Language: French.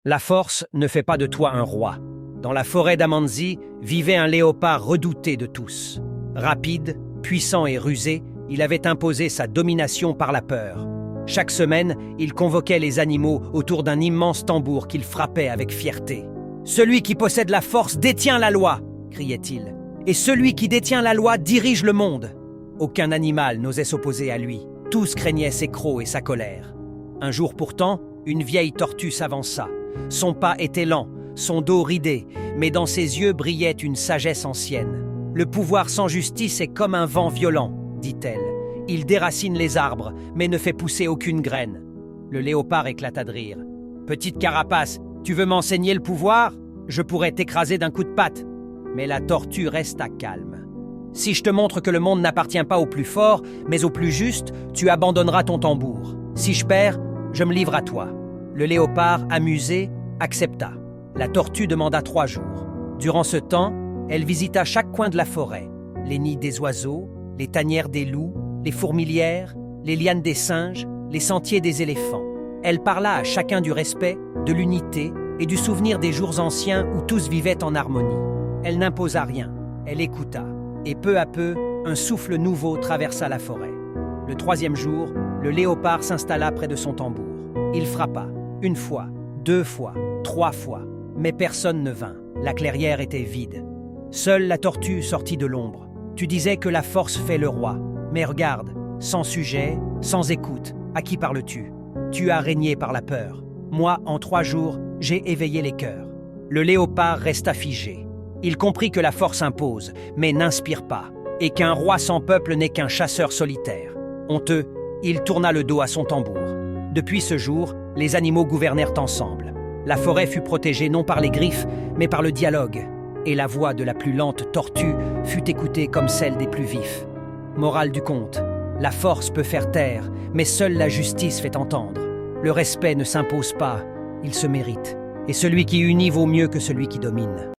La force ne fait pas de toi un roi. Dans la forêt d'Amanzi vivait un léopard redouté de tous. Rapide, puissant et rusé, il avait imposé sa domination par la peur. Chaque semaine, il convoquait les animaux autour d'un immense tambour qu'il frappait avec fierté. « Celui qui possède la force détient la loi !» criait-il. « Et celui qui détient la loi dirige le monde !» Aucun animal n'osait s'opposer à lui. Tous craignaient ses crocs et sa colère. Un jour pourtant, une vieille tortue s'avança. Son pas était lent, son dos ridé, mais dans ses yeux brillait une sagesse ancienne. « Le pouvoir sans justice est comme un vent violent, » dit-elle. « Il déracine les arbres, mais ne fait pousser aucune graine. » Le léopard éclata de rire. « Petite carapace, tu veux m'enseigner le pouvoir? Je pourrais t'écraser d'un coup de patte. » Mais la tortue resta calme. « Si je te montre que le monde n'appartient pas au plus fort, mais au plus juste, tu abandonneras ton tambour. Si je perds, je me livre à toi. » Le léopard, amusé, accepta. La tortue demanda 3 jours. Durant ce temps, elle visita chaque coin de la forêt. Les nids des oiseaux, les tanières des loups, les fourmilières, les lianes des singes, les sentiers des éléphants. Elle parla à chacun du respect, de l'unité et du souvenir des jours anciens où tous vivaient en harmonie. Elle n'imposa rien, elle écouta. Et peu à peu, un souffle nouveau traversa la forêt. Le 3e jour, le léopard s'installa près de son tambour. Il frappa, 1 fois, 2 fois, 3 fois, mais personne ne vint. La clairière était vide. Seule la tortue sortit de l'ombre. Tu disais que la force fait le roi. Mais regarde, sans sujet, sans écoute, à qui parles-tu? Tu as régné par la peur. Moi, en 3 jours, j'ai éveillé les cœurs. Le léopard resta figé. Il comprit que la force impose, mais n'inspire pas, et qu'un roi sans peuple n'est qu'un chasseur solitaire. Honteux, il tourna le dos à son tambour. Depuis ce jour, les animaux gouvernèrent ensemble. La forêt fut protégée non par les griffes, mais par le dialogue. Et la voix de la plus lente tortue fut écoutée comme celle des plus vifs. Morale du conte, la force peut faire taire, mais seule la justice fait entendre. Le respect ne s'impose pas, il se mérite. Et celui qui unit vaut mieux que celui qui domine.